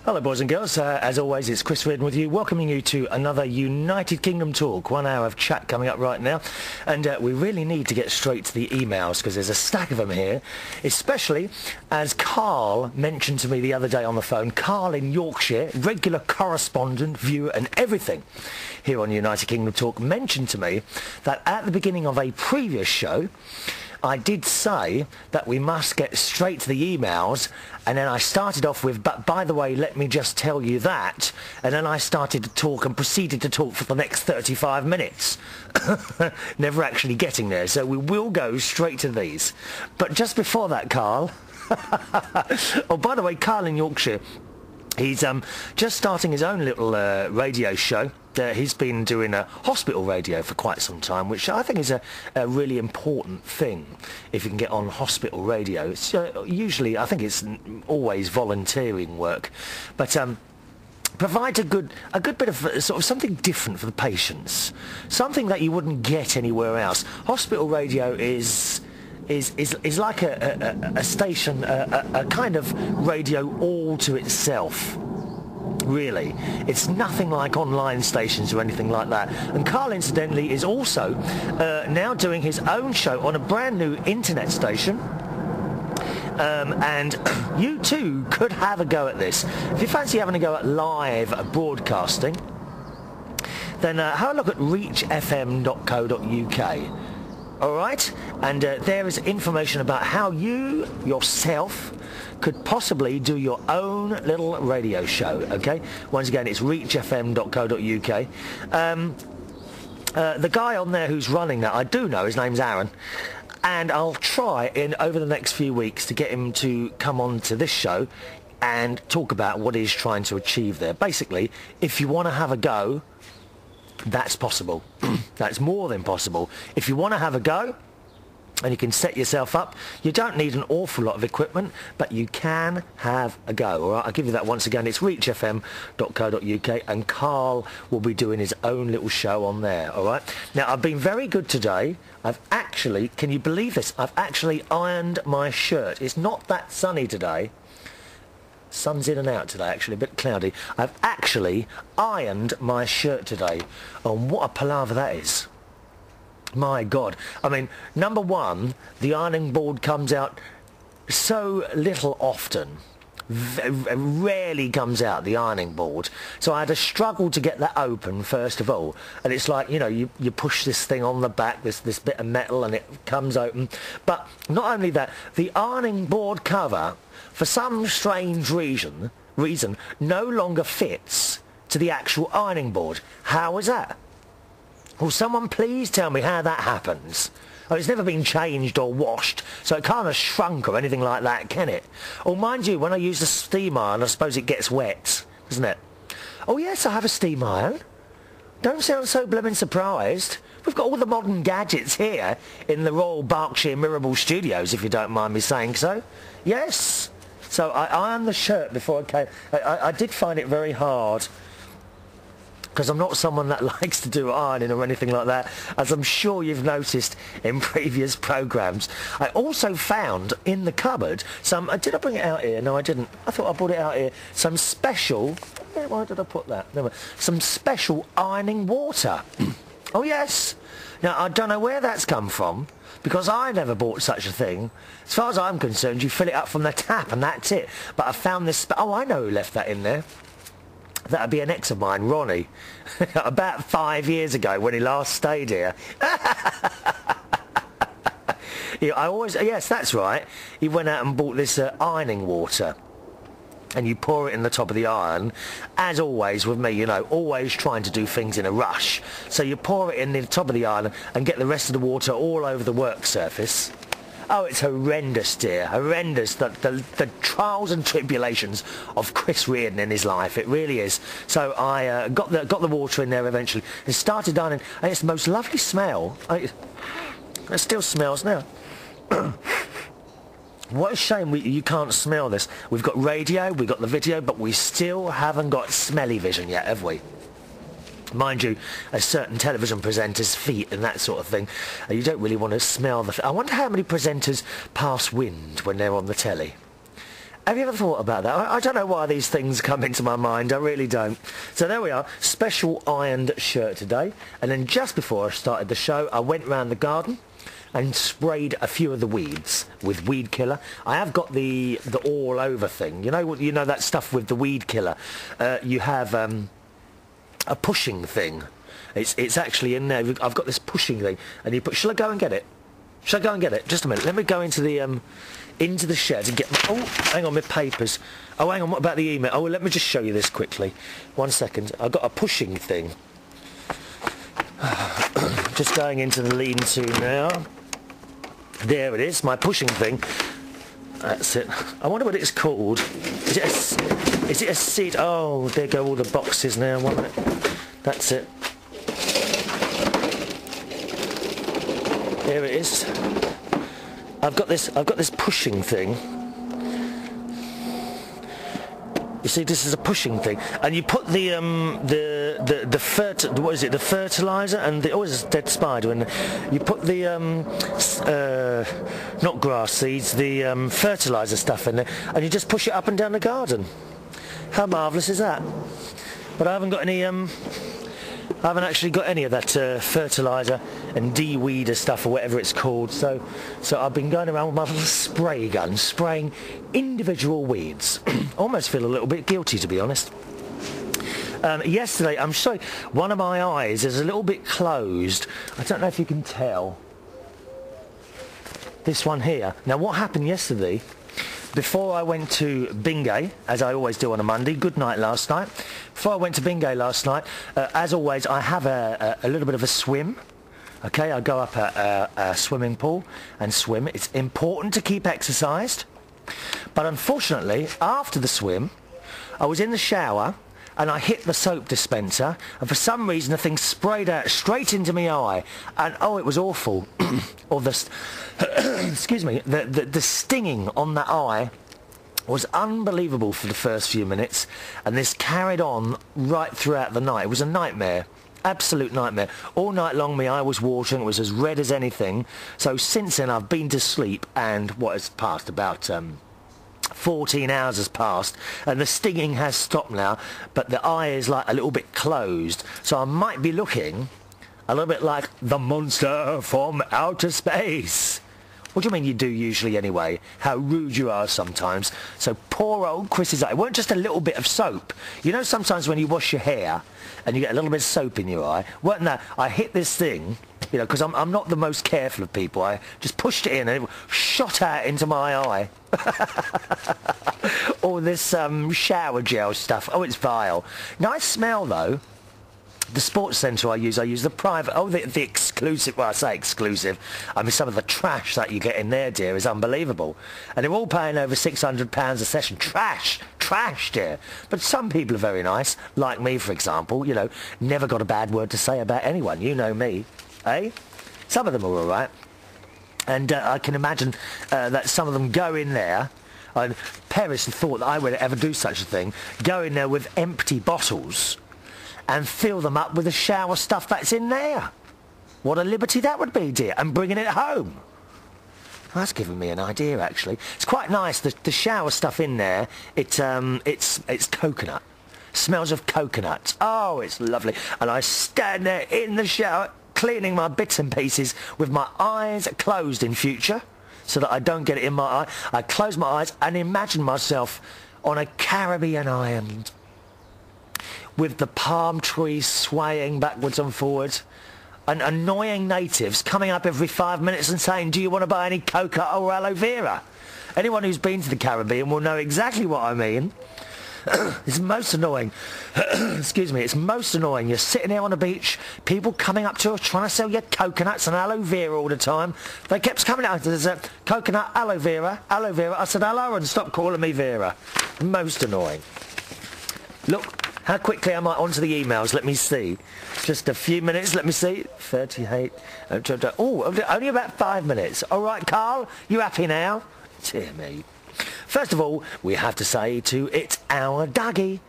Hello boys and girls, as always it's Chris Reardon with you, welcoming you to another United Kingdom talk. 1 hour of chat coming up right now, and we really need to get straight to the emails because there's a stack of them here, especially as Carl mentioned to me the other day on the phone. Carl in Yorkshire, regular correspondent, viewer and everything here on United Kingdom talk, mentioned to me that at the beginning of a previous show I did say that we must get straight to the emails, and then I started off with, but by the way, let me just tell you that, and then I started to talk and proceeded to talk for the next 35 minutes. Never actually getting there, so we will go straight to these. But just before that, Carl, oh, by the way, Carl in Yorkshire, he's just starting his own little radio show. He's been doing a hospital radio for quite some time, which I think is a really important thing if you can get on hospital radio. It's usually, I think it's always volunteering work, but provides a good bit of sort of something different for the patients, something that you wouldn't get anywhere else. Hospital radio is like a station, a kind of radio all to itself. Really, it's nothing like online stations or anything like that. And Carl, incidentally, is also now doing his own show on a brand new internet station. And you too could have a go at this. If you fancy having a go at live broadcasting, then have a look at reachfm.co.uk. Alright, and there is information about how you yourself could possibly do your own little radio show, okay? Once again, it's reachfm.co.uk. The guy on there who's running that, I do know, his name's Aaron, and I'll try over the next few weeks to get him to come on to this show and talk about what he's trying to achieve there. Basically, if you want to have a go, that's possible. That's more than possible. If you want to have a go, and you can set yourself up, you don't need an awful lot of equipment, but you can have a go. All right, I'll give you that once again. It's reachfm.co.uk, and Carl will be doing his own little show on there. All right. Now, I've been very good today. I've actually, can you believe this? I've actually ironed my shirt. It's not that sunny today. Sun's in and out today, actually, a bit cloudy. I've actually ironed my shirt today. And what a palaver that is. My God. I mean, number one, the ironing board comes out so little often. Rarely comes out, the ironing board. So I had to struggle to get that open, first of all. And it's like, you know, you push this thing on the back, this bit of metal, and it comes open. But not only that, the ironing board cover, for some strange reason, no longer fits to the actual ironing board. How is that? Will someone please tell me how that happens? Oh, it's never been changed or washed, so it can't have shrunk or anything like that, can it? Oh, mind you, when I use the steam iron, I suppose it gets wet, doesn't it? Oh, yes, I have a steam iron. Don't sound so blooming surprised. We've got all the modern gadgets here in the Royal Berkshire Mirable Studios, if you don't mind me saying so. Yes. So I ironed the shirt before I came. I did find it very hard, because I'm not someone that likes to do ironing or anything like that, as I'm sure you've noticed in previous programmes. I also found in the cupboard some... did I bring it out here? No, I didn't. I thought I brought it out here. Some special... Why did I put that? No, some special ironing water. Oh, yes. Now, I don't know where that's come from, because I never bought such a thing. As far as I'm concerned, you fill it up from the tap and that's it. But I found this... Oh, I know who left that in there. That'd be an ex of mine, Ronnie, about 5 years ago when he last stayed here. Yes, that's right. He went out and bought this ironing water. And you pour it in the top of the iron, as always with me, you know, always trying to do things in a rush. So you pour it in the top of the iron and get the rest of the water all over the work surface. Oh, it's horrendous, dear, horrendous, the trials and tribulations of Chris Reardon in his life. It really is. So I got the water in there eventually and started ironing, and it's the most lovely smell. It still smells now. What a shame you can't smell this. We've got radio, we've got the video, but we still haven't got smelly vision yet, have we? Mind you, a certain television presenter's feet and that sort of thing, you don't really want to smell the... I wonder how many presenters pass wind when they're on the telly. Have you ever thought about that? I don't know why these things come into my mind. I really don't. So there we are. Special ironed shirt today. And then just before I started the show, I went round the garden and sprayed a few of the weeds with weed killer. I have got the all over thing. You know that stuff with the weed killer. You have a pushing thing. It's actually in there. I've got this pushing thing, and you put. Shall I go and get it? Shall I go and get it? Just a minute. Let me go into the shed and get my... Oh, hang on, my papers. Oh, hang on. What about the email? Oh, let me just show you this quickly. 1 second. I've got a pushing thing. Just going into the lean-to now. There it is, my pushing thing. That's it. I wonder what it's called. Is it a seat? Oh, there go all the boxes now. 1 minute. That's it. There it is. I've got this pushing thing. You see, this is a pushing thing, and you put the fertilizer and the there's a dead spider, and you put the not grass seeds, the fertilizer stuff in there, and you just push it up and down the garden. How marvellous is that? But I haven't got any I haven't actually got any of that fertilizer and de-weeder stuff or whatever it's called, so I've been going around with my little spray gun, spraying individual weeds. Almost feel a little bit guilty, to be honest. Yesterday, I'm sorry, one of my eyes is a little bit closed. I don't know if you can tell. This one here. Now, what happened yesterday, before I went to Bingay, as I always do on a Monday, good night last night. Before I went to Bingay last night, as always, I have a little bit of a swim. Okay, I go up a swimming pool and swim. It's important to keep exercised. But unfortunately, after the swim, I was in the shower and I hit the soap dispenser, and for some reason the thing sprayed out straight into my eye, and oh, it was awful. Or excuse me, the stinging on that eye was unbelievable for the first few minutes, and this carried on right throughout the night. It was a nightmare. Absolute nightmare. All night long my eye was watering, it was as red as anything. So since then I've been to sleep, and what has passed about 14 hours has passed, and the stinging has stopped now, but the eye is like a little bit closed, so I might be looking a little bit like the monster from outer space. What do you mean you do usually anyway? How rude you are sometimes. So poor old Chris's eye. It weren't just a little bit of soap. You know sometimes when you wash your hair and you get a little bit of soap in your eye? Weren't that? I hit this thing, you know, because I'm not the most careful of people. I just pushed it in and it shot out into my eye. All this shower gel stuff. Oh, it's vile. Nice smell though. The sports centre I use the private, the exclusive, well I say exclusive, I mean some of the trash that you get in there, dear, is unbelievable. And they're all paying over £600 a session. Trash, dear. But some people are very nice, like me for example, you know, never got a bad word to say about anyone, you know me, eh? Some of them are alright. And I can imagine that some of them go in there, and Paris thought that I would ever do such a thing, go in there with empty bottles and fill them up with the shower stuff that's in there. What a liberty that would be, dear, and bringing it home. Well, that's given me an idea, actually. It's quite nice, the shower stuff in there, it's coconut. Smells of coconut. Oh, it's lovely. And I stand there in the shower, cleaning my bits and pieces with my eyes closed in future, so that I don't get it in my eye. I close my eyes and imagine myself on a Caribbean island, with the palm trees swaying backwards and forwards, and annoying natives coming up every 5 minutes and saying, do you want to buy any coca or aloe vera? Anyone who's been to the Caribbean will know exactly what I mean. It's most annoying. Excuse me, it's most annoying. You're sitting there on the beach, people coming up to us trying to sell you coconuts and aloe vera all the time. They kept coming out, there's a coconut, aloe vera. I said hello and stop calling me Vera. Most annoying. Look, how quickly am I onto the emails? Let me see. Just a few minutes, let me see. 38. Oh, only about 5 minutes. All right, Carl, you happy now? Dear me. First of all, we have to say to It's Our Dougie.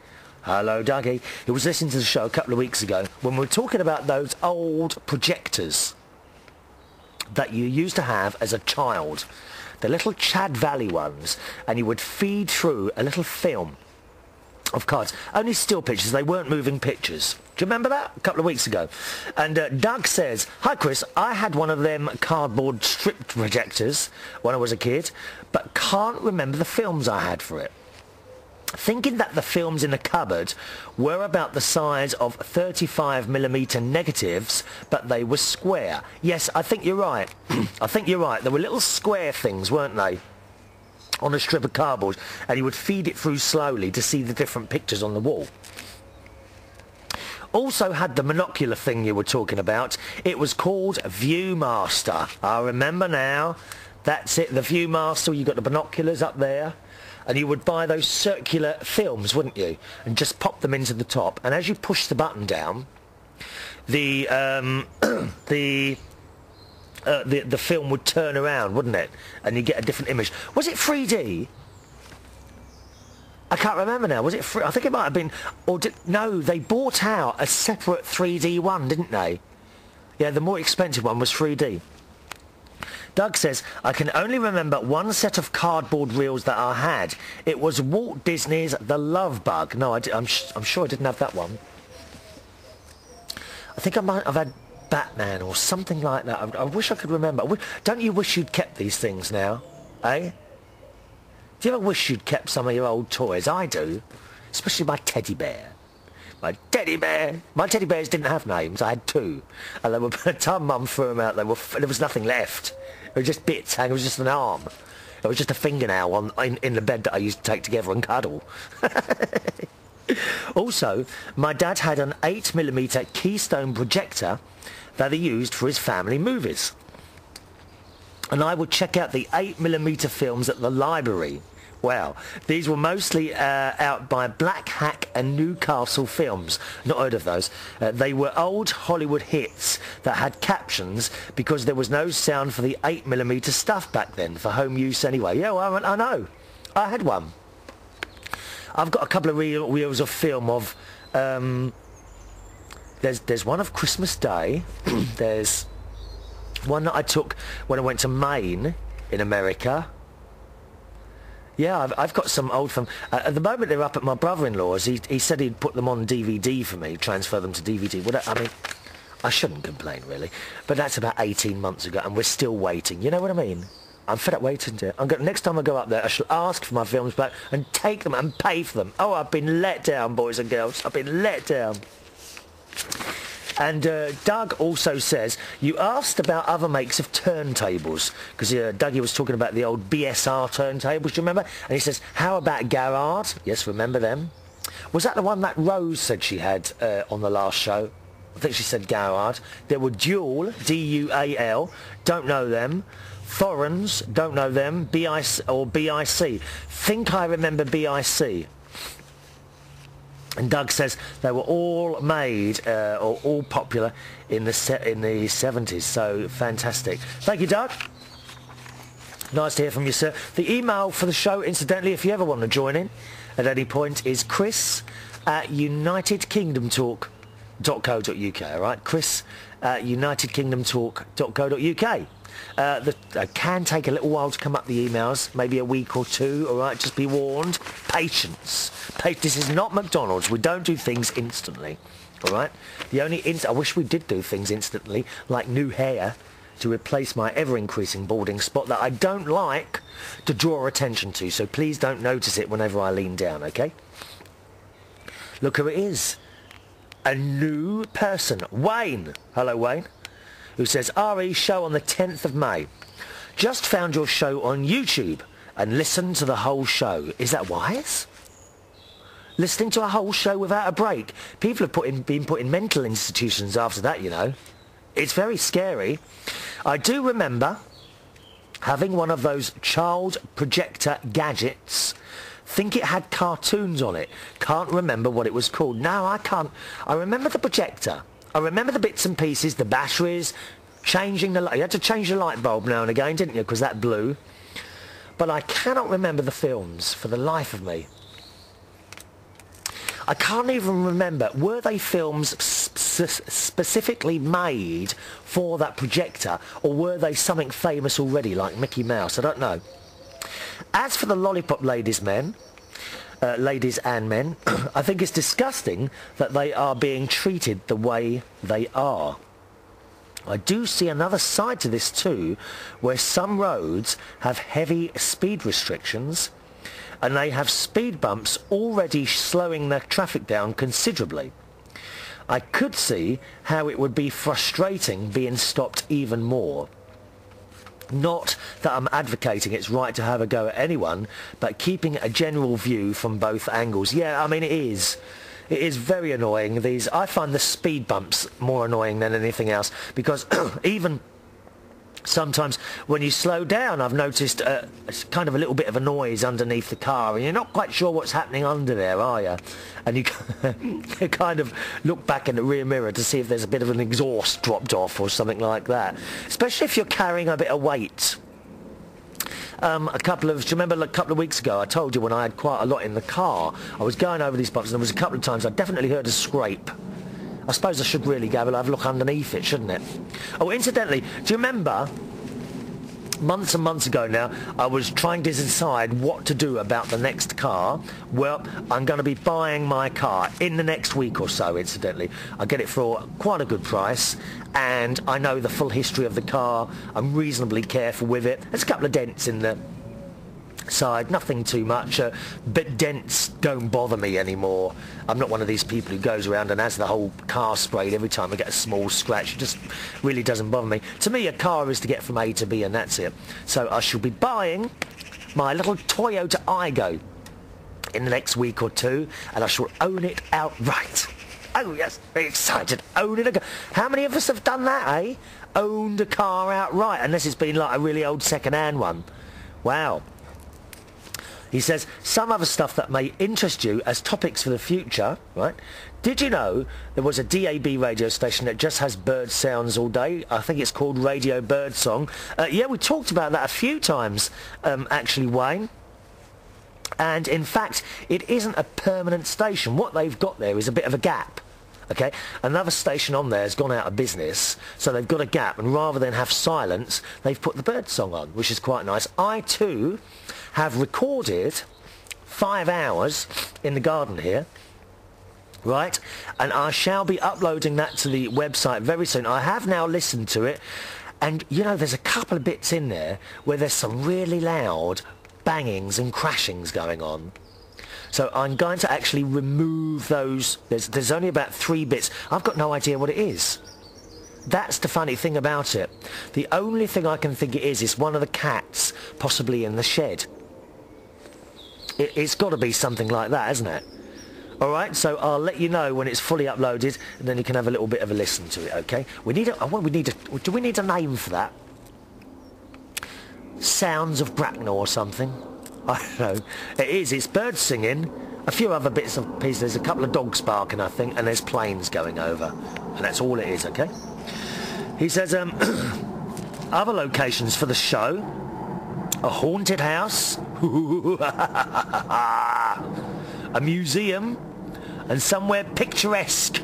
Hello, Dougie. He was listening to the show a couple of weeks ago when we were talking about those old projectors that you used to have as a child. the little Chad Valley ones, and you would feed through a little film of cards. Only still pictures, they weren't moving pictures. Do you remember that? A couple of weeks ago. And Doug says, "Hi Chris, I had one of them cardboard strip projectors when I was a kid, but can't remember the films I had for it. Thinking that the films in the cupboard were about the size of 35mm negatives, but they were square." Yes, I think you're right. I think you're right. There were little square things, weren't they, on a strip of cardboard, and you would feed it through slowly to see the different pictures on the wall. Also had the monocular thing you were talking about. It was called Viewmaster. I remember now. That's it, the Viewmaster. You got the binoculars up there. And you would buy those circular films, wouldn't you? And just pop them into the top. And as you push the button down, the film would turn around, wouldn't it? And you get a different image. Was it 3D? I can't remember now. Was it I think it might have been... No, they bought out a separate 3D one, didn't they? Yeah, the more expensive one was 3D. Doug says, "I can only remember one set of cardboard reels that I had. It was Walt Disney's The Love Bug." No, I'm sure I didn't have that one. I think I might have had Batman or something like that. I wish I could remember. Don't you wish you'd kept these things now? Eh? Do you ever wish you'd kept some of your old toys? I do. Especially my teddy bear. My teddy bear. My teddy bears didn't have names. I had two. And they were, by the time Mum threw them out, there was nothing left. It was just bits. It was just an arm. It was just a fingernail in the bed that I used to take together and cuddle. Also, my dad had an 8mm Keystone projector that he used for his family movies. And I would check out the 8mm films at the library. Wow. These were mostly out by Black Hack and Newcastle Films. Not heard of those. They were old Hollywood hits that had captions because there was no sound for the 8mm stuff back then, for home use anyway. Yeah, well, I know. I had one. I've got a couple of reels of film of... There's one of Christmas Day. There's one that I took when I went to Maine in America. Yeah, I've got some old film. At the moment, they're up at my brother-in-law's. He said he'd put them on DVD for me, transfer them to DVD. Well, I mean, I shouldn't complain, really. But that's about 18 months ago, and we're still waiting. You know what I mean? I'm fed up waiting to... next time I go up there, I shall ask for my films back and take them and pay for them. Oh, I've been let down, boys and girls. I've been let down. And Doug also says, you asked about other makes of turntables, because Dougie was talking about the old BSR turntables, do you remember? And he says, how about Garrard? Yes, remember them. Was that the one that Rose said she had on the last show? I think she said Garrard. There were Dual, D-U-A-L, don't know them. Thorens, don't know them. B-I-C, or B-I-C. Think I remember B-I-C. And Doug says they were all made or all popular in the 70s. So fantastic. Thank you, Doug. Nice to hear from you, sir. The email for the show, incidentally, if you ever want to join in at any point, is chris@unitedkingdomtalk.co.uk. All right, chris@unitedkingdomtalk.co.uk. Can take a little while to come up the emails, maybe a week or two, all right? Just be warned. Patience. This is not McDonald's. We don't do things instantly, all right? The only I wish we did do things instantly, like new hair, to replace my ever-increasing balding spot that I don't like to draw attention to, so please don't notice it whenever I lean down, okay? Look who it is. A new person. Wayne. Hello, Wayne. Who says, RE show on the 10th of May. Just found your show on YouTube and listened to the whole show. Is that wise? Listening to a whole show without a break. People have been put in mental institutions after that, you know. It's very scary. I do remember having one of those child projector gadgets. Think it had cartoons on it. Can't remember what it was called. No, I can't. I remember the projector. I remember the bits and pieces, the batteries, changing the light. You had to change the light bulb now and again, didn't you? Because that blew. But I cannot remember the films for the life of me. I can't even remember. Were they films specifically made for that projector, or were they something famous already, like Mickey Mouse? I don't know. As for the lollipop ladies and men, I think it's disgusting that they are being treated the way they are. I do see another side to this too, where some roads have heavy speed restrictions and they have speed bumps already slowing the traffic down considerably. I could see how it would be frustrating being stopped even more. Not that I'm advocating it's right to have a go at anyone, but keeping a general view from both angles. Yeah, I mean, it is. It is very annoying. I find the speed bumps more annoying than anything else, because even sometimes when you slow down, I've noticed it's kind of a little bit of a noise underneath the car, and you're not quite sure what's happening under there, are you? And you kind of look back in the rear mirror to see if there's a bit of an exhaust dropped off or something like that, especially if you're carrying a bit of weight. Do you remember a couple of weeks ago I told you when I had quite a lot in the car, I was going over these bumps and there was a couple of times I definitely heard a scrape. I suppose I should really go and have a look underneath it, shouldn't it? Oh, incidentally, do you remember months and months ago now, I was trying to decide what to do about the next car? Well, I'm going to be buying my car in the next week or so, incidentally. I get it for quite a good price, and I know the full history of the car. I'm reasonably careful with it. There's a couple of dents in the side, nothing too much, but dents don't bother me anymore. I'm not one of these people who goes around and has the whole car sprayed every time I get a small scratch. It just really doesn't bother me. To me, a car is to get from A to B, and that's it. So I shall be buying my little Toyota Aygo in the next week or two, and I shall own it outright. Oh yes, very excited. Owning a car. How many of us have done that, eh? Owned a car outright, unless it's been like a really old second-hand one. Wow. He says, some other stuff that may interest you as topics for the future, right? Did you know there was a DAB radio station that just has bird sounds all day? I think it's called Radio Birdsong. Yeah, we talked about that a few times, actually, Wayne. And in fact, it isn't a permanent station. What they've got there is a bit of a gap. Okay, another station on there has gone out of business, so they've got a gap, and rather than have silence, they've put the birdsong on, which is quite nice. I too have recorded 5 hours in the garden here, right, and I shall be uploading that to the website very soon. I have now listened to it, and you know, there's a couple of bits in there where there's some really loud bangings and crashings going on. So I'm going to actually remove those. There's only about 3 bits. I've got no idea what it is. That's the funny thing about it. The only thing I can think it is one of the cats, possibly in the shed. It's got to be something like that, hasn't it? All right, so I'll let you know when it's fully uploaded, and then you can have a little bit of a listen to it, okay? Do we need a name for that? Sounds of Bracknell or something? I don't know. It's birds singing, a few other bits of pieces. There's a couple of dogs barking, I think, and there's planes going over. And that's all it is, okay? He says, other locations for the show, a haunted house, a museum, and somewhere picturesque,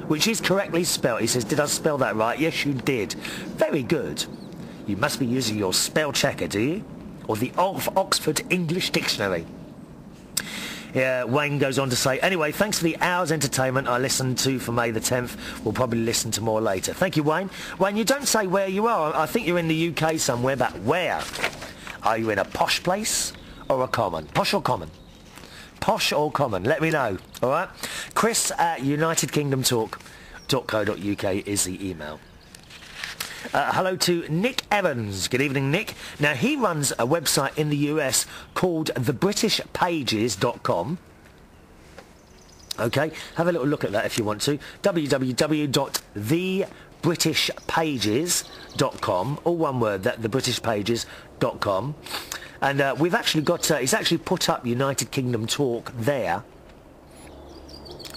which is correctly spelt. He says, did I spell that right? Yes, you did. Very good. You must be using your spell checker, do you? Or the Oxford English Dictionary. Yeah, Wayne goes on to say, anyway, thanks for the hour's entertainment I listened to for May the 10th. We'll probably listen to more later. Thank you, Wayne. Wayne, you don't say where you are. I think you're in the UK somewhere, but where? Are you in a posh place or a common? Posh or common? Posh or common? Let me know, all right? Chris at unitedkingdomtalk.co.uk is the email. Hello to Nick Evans. Good evening, Nick. Now, he runs a website in the US called thebritishpages.com. Okay, have a little look at that if you want to. www.thebritishpages.com. All one word, that thebritishpages.com. And we've actually got, he's actually put up United Kingdom Talk there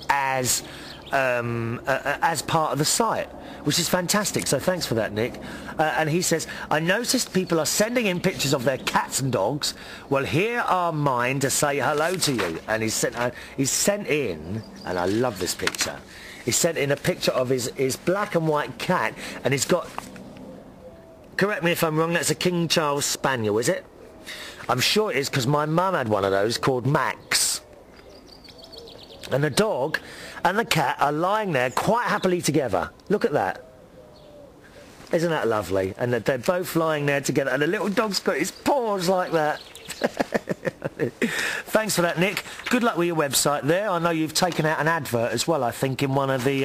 as part of the site, which is fantastic. So thanks for that, Nick. And he says, I noticed people are sending in pictures of their cats and dogs. Well, here are mine to say hello to you. And he's sent in, and I love this picture, he sent in a picture of his black and white cat, and he's got, correct me if I'm wrong, that's a King Charles Spaniel, is it? I'm sure it is, because my mum had one of those called Max. And the dog and the cat are lying there quite happily together. Look at that. Isn't that lovely? And they're both lying there together, and the little dog's got his paws like that. Thanks for that, Nick. Good luck with your website there. I know you've taken out an advert as well, I think, in one of the...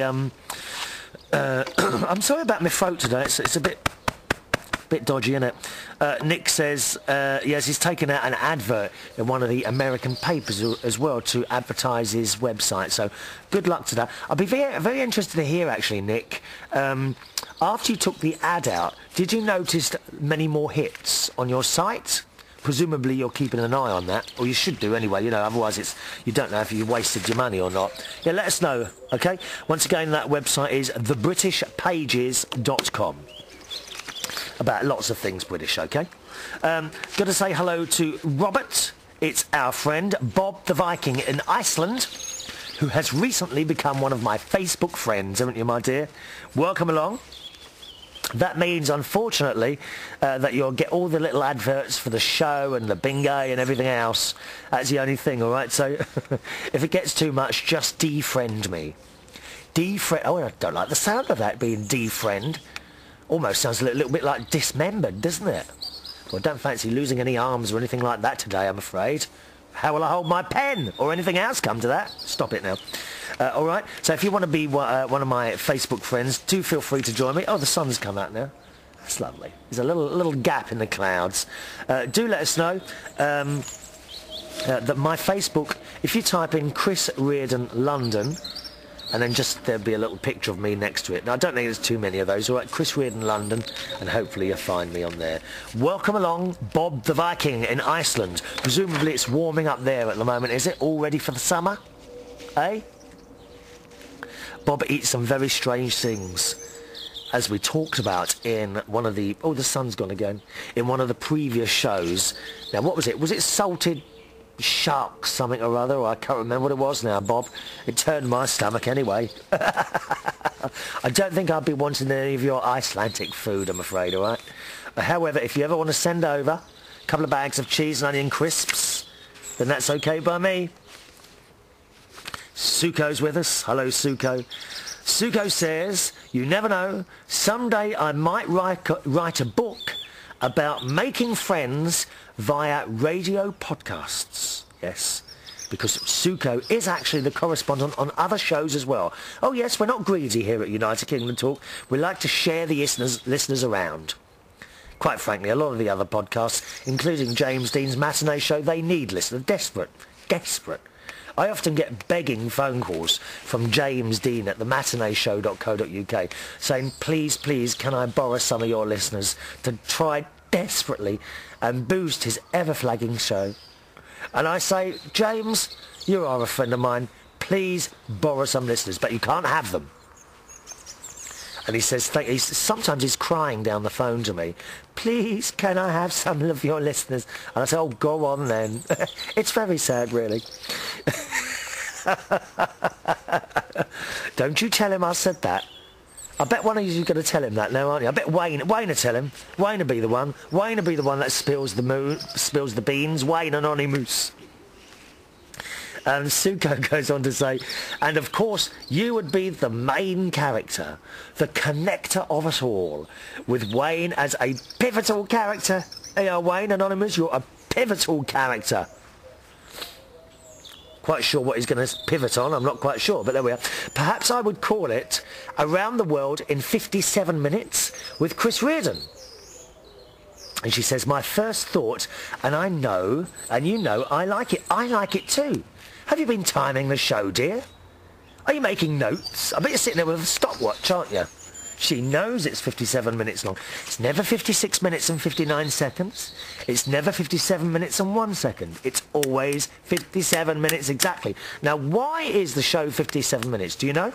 I'm sorry about my throat today. It's a bit dodgy, isn't it? Nick says, yes, he's taken out an advert in one of the American papers as well to advertise his website. So good luck to that. I'll be very, very interested to hear, actually, Nick. After you took the ad out, did you notice many more hits on your site? Presumably you're keeping an eye on that, or you should do anyway, you know, otherwise you don't know if you wasted your money or not. Yeah, let us know, okay? Once again, that website is thebritishpages.com. About lots of things British, okay? Got to say hello to Robert. It's our friend Bob the Viking in Iceland, who has recently become one of my Facebook friends, haven't you, my dear? Welcome along. That means, unfortunately, that you'll get all the little adverts for the show and the bingo and everything else. That's the only thing, all right? So if it gets too much, just defriend me. Defriend. Oh, I don't like the sound of that, being defriend. Almost sounds a little bit like dismembered, doesn't it? Well, don't fancy losing any arms or anything like that today, I'm afraid. How will I hold my pen or anything else come to that? Stop it now. All right, so if you want to be one of my Facebook friends, do feel free to join me. Oh, the sun's come out now. That's lovely. There's a little gap in the clouds. Do let us know that my Facebook, if you type in Chris Reardon London, and then just there'll be a little picture of me next to it. Now, I don't think there's too many of those. All right, Chris Reardon London, and hopefully you'll find me on there. Welcome along, Bob the Viking in Iceland. Presumably it's warming up there at the moment, is it? All ready for the summer? Eh? Bob eats some very strange things, as we talked about in one of the... Oh, the sun's gone again. In one of the previous shows. Now, what was it? Was it salted shark something or other? I can't remember what it was now, Bob. It turned my stomach anyway. I don't think I'd be wanting any of your Icelandic food, I'm afraid, all right? However, if you ever want to send over a couple of bags of cheese and onion crisps, then that's okay by me. Suko's with us. Hello, Suko. Suko says, you never know, someday I might write a book about making friends via radio podcasts. Yes, because Suko is actually the correspondent on other shows as well. Oh yes, we're not greedy here at United Kingdom Talk. We like to share the listeners around. Quite frankly, a lot of the other podcasts, including James Dean's matinee show, they need listeners. Desperate. I often get begging phone calls from James Dean at the matineeshow.co.uk saying, please, please, can I borrow some of your listeners to try desperately and boost his ever-flagging show? And I say, James, you are a friend of mine. Please borrow some listeners, but you can't have them. And he says, sometimes he's crying down the phone to me. Please, can I have some of your listeners? And I say, oh, go on then. It's very sad, really. Don't you tell him I said that. I bet one of you is going to tell him that now, aren't you? I bet Wayne will tell him. Wayne will be the one. Wayne will be the one that spills the beans. Wayne Anonymous. And Suko goes on to say, and of course, you would be the main character, the connector of us all, with Wayne as a pivotal character. Hey, Wayne Anonymous, you're a pivotal character. Quite sure what he's going to pivot on, I'm not quite sure, but there we are. Perhaps I would call it Around the World in 57 Minutes with Chris Reardon. And she says, my first thought, and I know, and you know, I like it too. Have you been timing the show, dear? Are you making notes? I bet you're sitting there with a stopwatch, aren't you? She knows it's 57 minutes long. It's never 56 minutes and 59 seconds. It's never 57 minutes and 1 second. It's always 57 minutes exactly. Now, why is the show 57 minutes? Do you know?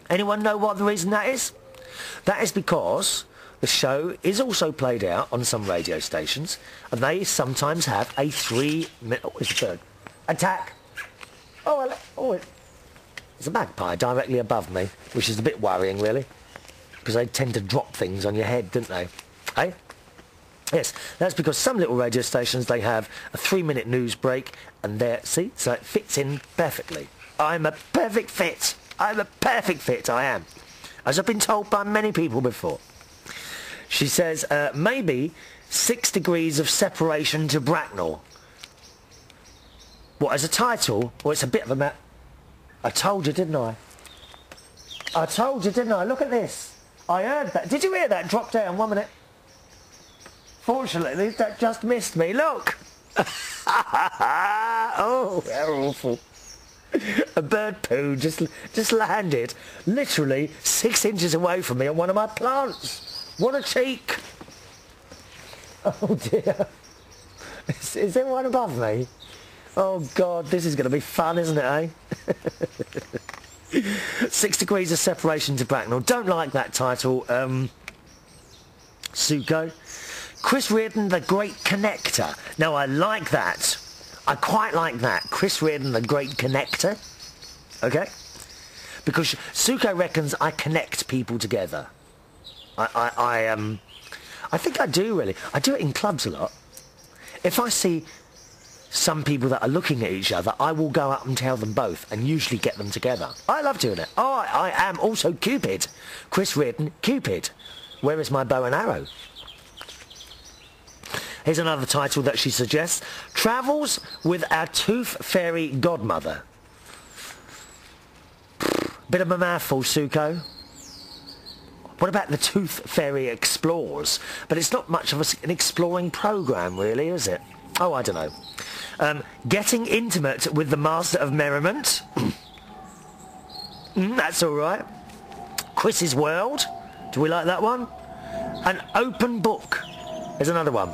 Anyone know what the reason that is? That is because the show is also played out on some radio stations, and they sometimes have a 3-minute... Oh, it's a bird. Attack! It's a magpie directly above me, which is a bit worrying, really, because they tend to drop things on your head, don't they? Eh? Yes, that's because some little radio stations, they have a 3-minute news break, and there, see, so it fits in perfectly. I'm a perfect fit. I'm a perfect fit, I am. As I've been told by many people before. She says, maybe 6 degrees of separation to Bracknell. What, as a title? Well, it's a bit of a map. I told you, didn't I? I told you, didn't I? Look at this. I heard that. Did you hear that? Drop down, 1 minute. Fortunately, that just missed me. Look! Oh, they're awful. A bird poo just landed literally 6 inches away from me on one of my plants. What a cheek! Oh dear. Is there one above me? Oh God, this is going to be fun, isn't it, eh? 6 degrees of separation to Bracknell. Don't like that title, Suko. Chris Reardon, the Great Connector. Now, I like that. I quite like that. Chris Reardon, the Great Connector. Okay? Because Suko reckons I connect people together. I think I do, really. I do it in clubs a lot. If I see some people that are looking at each other, I will go up and tell them both and usually get them together. I love doing it. Oh, I am also Cupid. Chris Reardon, Cupid. Where is my bow and arrow? Here's another title that she suggests. Travels with our Tooth Fairy Godmother. Bit of a mouthful, Suko. What about the Tooth Fairy Explores? But it's not much of an exploring programme, really, is it? Oh, I don't know. Getting intimate with the Master of Merriment. That's all right. Chris's World. Do we like that one? An Open Book is another one.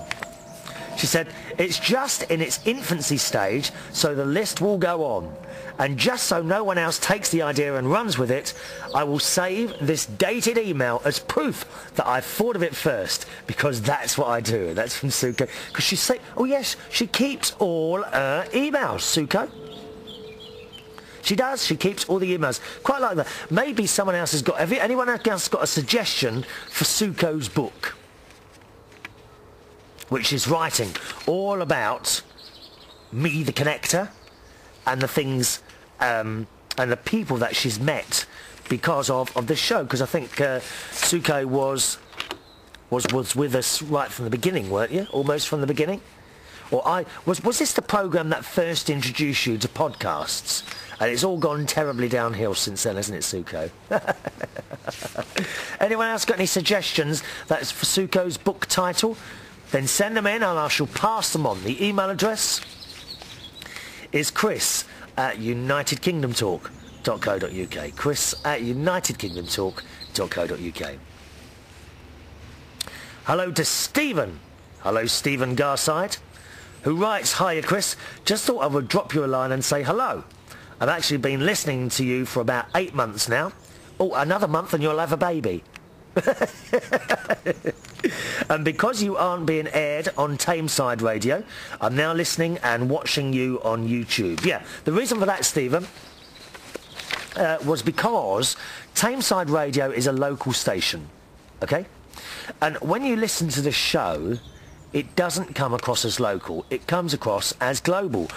She said, it's just in its infancy stage, so the list will go on. And just so no one else takes the idea and runs with it, I will save this dated email as proof that I thought of it first, because that's what I do. That's from Suko. Because she said, oh yes, she keeps all her emails, Suko. She does. She keeps all the emails. Quite like that. Maybe someone else has got... Anyone else got a suggestion for Suko's book? Which is writing all about me, the connector, and the things and the people that she's met because of this show. Because I think Suko was with us right from the beginning, weren't you? Almost from the beginning. Or was this the programme that first introduced you to podcasts? And it's all gone terribly downhill since then, hasn't it, Suko? Anyone else got any suggestions that's for Suko's book title? Then send them in and I shall pass them on. The email address is chris@unitedkingdomtalk.co.uk. chris@unitedkingdomtalk.co.uk. Hello to Stephen. Hello, Stephen Garside, who writes, hiya, Chris. Just thought I would drop you a line and say hello. I've actually been listening to you for about 8 months now. Oh, another month and you'll have a baby. And because you aren't being aired on Tameside Radio, I'm now listening and watching you on YouTube. Yeah, the reason for that, Stephen, was because Tameside Radio is a local station, okay? And when you listen to the show, it doesn't come across as local. It comes across as global,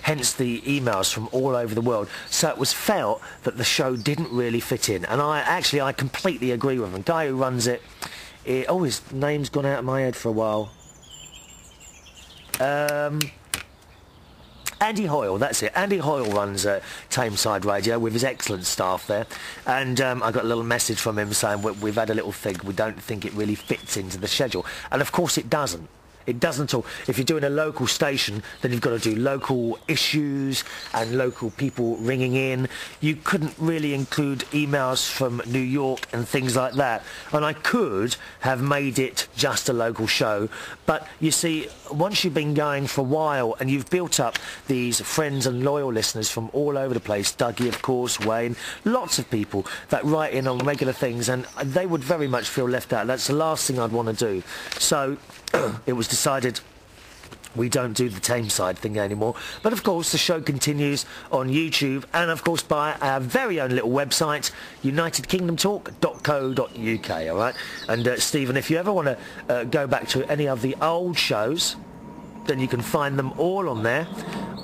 hence the emails from all over the world. So it was felt that the show didn't really fit in. And I completely agree with him. The guy who runs it, his name's gone out of my head for a while. Andy Hoyle, that's it. Andy Hoyle runs Tameside Radio with his excellent staff there. And I got a little message from him saying we've had a little think. We don't think it really fits into the schedule. And of course it doesn't. It doesn't at all. If you're doing a local station, then you've got to do local issues and local people ringing in. You couldn't really include emails from New York and things like that. And I could have made it just a local show. But you see, once you've been going for a while and you've built up these friends and loyal listeners from all over the place, Dougie, of course, Wayne, lots of people that write in on regular things, and they would very much feel left out. That's the last thing I'd want to do. So it was decided we don't do the Tameside thing anymore. But of course the show continues on YouTube and of course by our very own little website, unitedkingdomtalk.co.uk, alright? And Stephen, if you ever want to go back to any of the old shows, then you can find them all on there,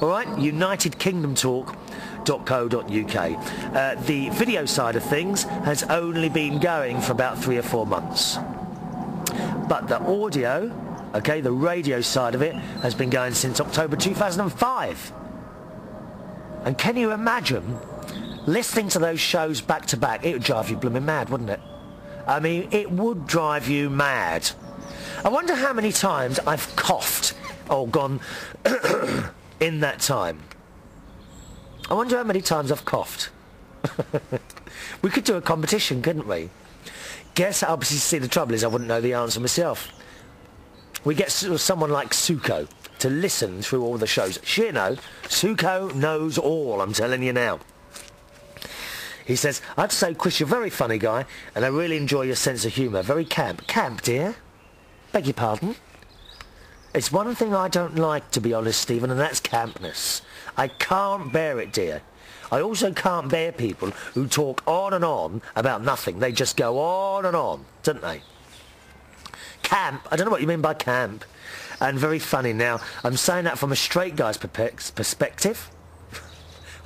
alright? unitedkingdomtalk.co.uk. The video side of things has only been going for about 3 or 4 months. But the audio, okay, the radio side of it, has been going since October 2005. And can you imagine listening to those shows back to back? It would drive you blooming mad, wouldn't it? I mean, it would drive you mad. I wonder how many times I've coughed or gone in that time. I wonder how many times I've coughed. We could do a competition, couldn't we? Guess, obviously, see, the trouble is I wouldn't know the answer myself. We get someone like Suko to listen through all the shows. You know, Suko knows all, I'm telling you now. He says, I have to say, Chris, you're a very funny guy, and I really enjoy your sense of humour. Very camp. Camp, dear? Beg your pardon? It's one thing I don't like, to be honest, Stephen, and that's campness. I can't bear it, dear. I also can't bear people who talk on and on about nothing. They just go on and on, don't they? Camp, I don't know what you mean by camp. And very funny. Now, I'm saying that from a straight guy's perspective.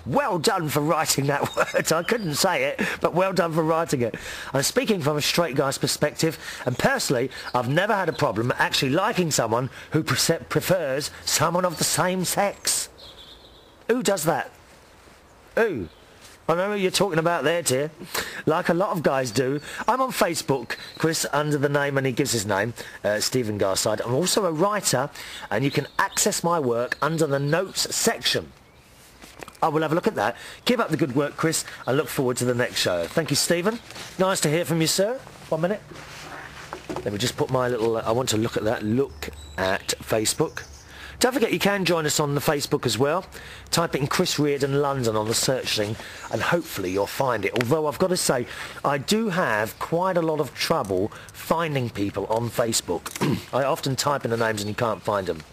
Well done for writing that word. I couldn't say it, but well done for writing it. I'm speaking from a straight guy's perspective, and personally, I've never had a problem actually liking someone who prefers someone of the same sex. Who does that? Who? I know who you're talking about there, dear. Like a lot of guys do. I'm on Facebook, Chris, under the name, and he gives his name, Stephen Garside. I'm also a writer, and you can access my work under the notes section. I will have a look at that. Keep up the good work, Chris. I look forward to the next show. Thank you, Stephen. Nice to hear from you, sir. 1 minute. Let me just put my little... I want to look at that. Look at Facebook. Don't forget you can join us on the Facebook as well. Type in Chris Reardon London on the search thing and hopefully you'll find it. Although I've got to say, I do have quite a lot of trouble finding people on Facebook. I often type in the names and you can't find them.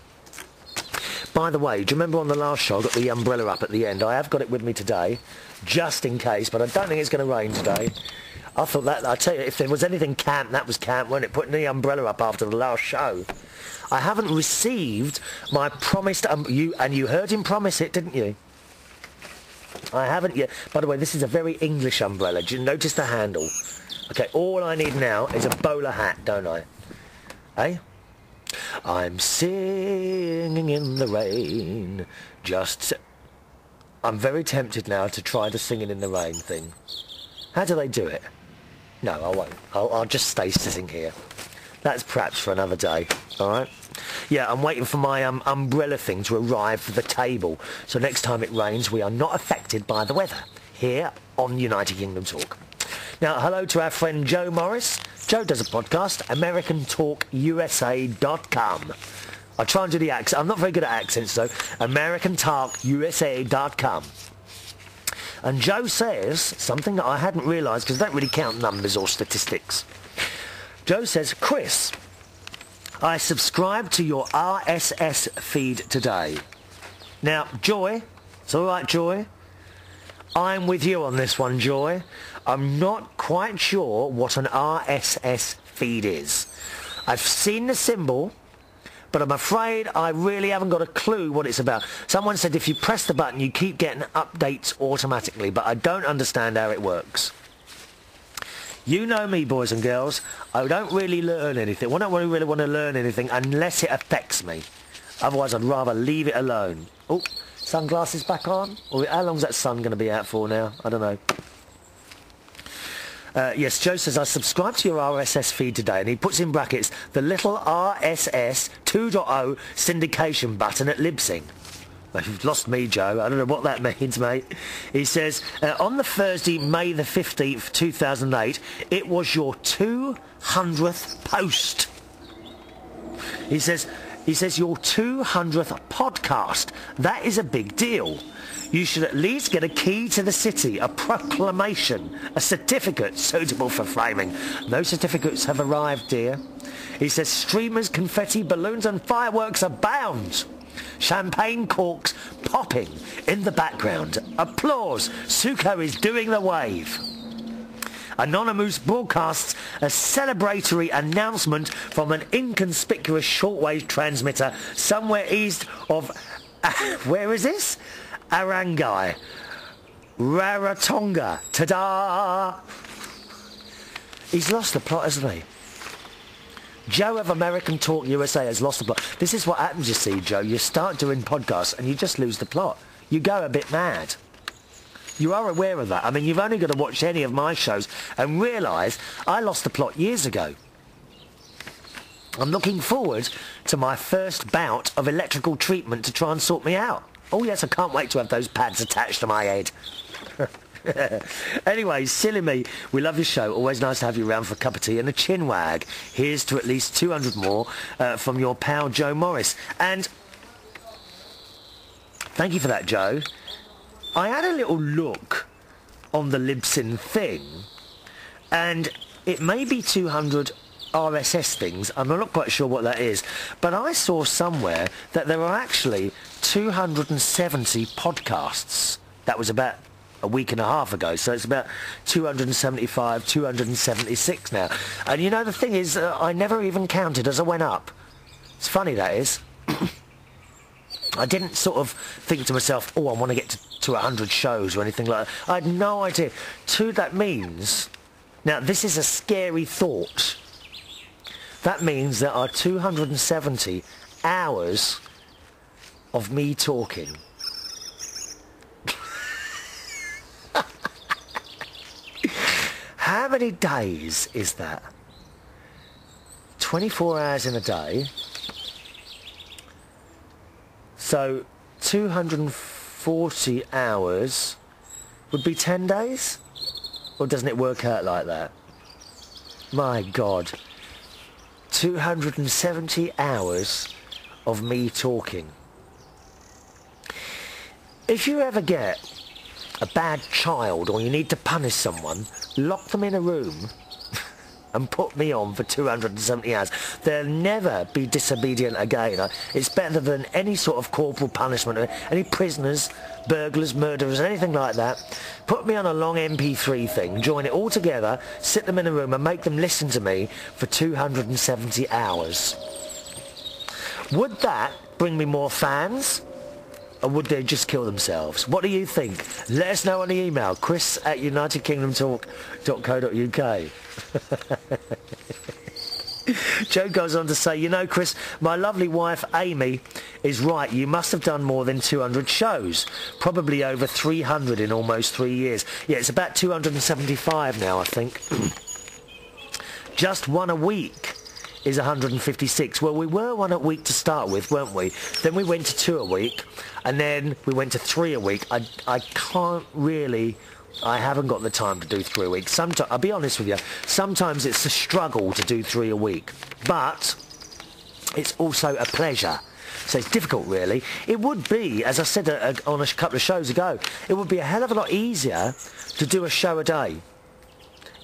By the way, do you remember on the last show I got the umbrella up at the end? I have got it with me today, just in case, but I don't think it's going to rain today. I thought that, I tell you, if there was anything camp, that was camp, wasn't it? Putting the umbrella up after the last show. I haven't received my promised... you heard him promise it, didn't you? I haven't yet. By the way, this is a very English umbrella. Do you notice the handle? Okay, all I need now is a bowler hat, don't I? Eh? I'm singing in the rain. I'm very tempted now to try the singing in the rain thing. How do they do it? No, I won't. I'll just stay sitting here. That's perhaps for another day, all right? Yeah, I'm waiting for my umbrella thing to arrive for the table. So next time it rains, we are not affected by the weather here on United Kingdom Talk. Now, hello to our friend Joe Morris. Joe does a podcast, AmericanTalkUSA.com. I try and do the accent. I'm not very good at accents, though. AmericanTalkUSA.com. And Joe says something that I hadn't realised, because I don't really count numbers or statistics. Joe says, Chris, I subscribed to your RSS feed today. Now, Joy, it's all right, Joy. I'm with you on this one, Joy. I'm not quite sure what an RSS feed is. I've seen the symbol, but I'm afraid I really haven't got a clue what it's about. Someone said if you press the button, you keep getting updates automatically, but I don't understand how it works. You know me, boys and girls. I don't really learn anything. I don't really want to learn anything unless it affects me. Otherwise, I'd rather leave it alone. Oh, sunglasses back on? Or how long's that sun going to be out for now? I don't know. Yes, Joe says, I subscribed to your RSS feed today, and he puts in brackets the little RSS 2.0 syndication button at Libsyn. Well, you've lost me, Joe. I don't know what that means, mate. He says, on the Thursday, May the 15th, 2008, it was your 200th post. He says your 200th podcast. That is a big deal. You should at least get a key to the city, a proclamation, a certificate suitable for framing. No certificates have arrived, dear. He says streamers, confetti, balloons and fireworks abound. Champagne corks popping in the background. Applause. Suko is doing the wave. Anonymous broadcasts a celebratory announcement from an inconspicuous shortwave transmitter somewhere east of... where is this? Arangai. Rarotonga. Ta-da! He's lost the plot, hasn't he? Joe of American Talk USA has lost the plot. This is what happens, you see, Joe. You start doing podcasts and you just lose the plot. You go a bit mad. You are aware of that. I mean, you've only got to watch any of my shows and realise I lost the plot years ago. I'm looking forward to my first bout of electrical treatment to try and sort me out. Oh, yes, I can't wait to have those pads attached to my head. Anyway, silly me. We love your show. Always nice to have you around for a cup of tea and a chin wag. Here's to at least 200 more from your pal Joe Morris. And thank you for that, Joe. I had a little look on the Libsyn thing, and it may be 200 RSS things. I'm not quite sure what that is, but I saw somewhere that there are actually 270 podcasts. That was about a week and a half ago, so it's about 275, 276 now. And you know, the thing is, I never even counted as I went up. It's funny, that is. I didn't sort of think to myself, oh, I want to get to 100 shows or anything like that. I had no idea. That means... Now, this is a scary thought. That means there are 270 hours of me talking. How many days is that? 24 hours in a day. So 240 hours would be 10 days? Or doesn't it work out like that? My God. 270 hours of me talking. If you ever get a bad child or you need to punish someone, lock them in a room and put me on for 270 hours. They'll never be disobedient again. It's better than any sort of corporal punishment. Any prisoners, burglars, murderers, anything like that. Put me on a long MP3 thing, join it all together, sit them in a room and make them listen to me for 270 hours. Would that bring me more fans? Or would they just kill themselves? What do you think? Let us know on the email, chris@unitedkingdomtalk.co.uk. Joe goes on to say, you know, Chris, my lovely wife Amy is right. You must have done more than 200 shows. Probably over 300 in almost 3 years. Yeah, it's about 275 now, I think. Just one a week is 156. Well, we were one a week to start with, weren't we? Then we went to 2 a week, and then we went to 3 a week. I can't really... I haven't got the time to do 3 a week. Sometimes, I'll be honest with you, sometimes it's a struggle to do 3 a week. But it's also a pleasure. So it's difficult, really. It would be, as I said on a couple of shows ago, it would be a hell of a lot easier to do a show a day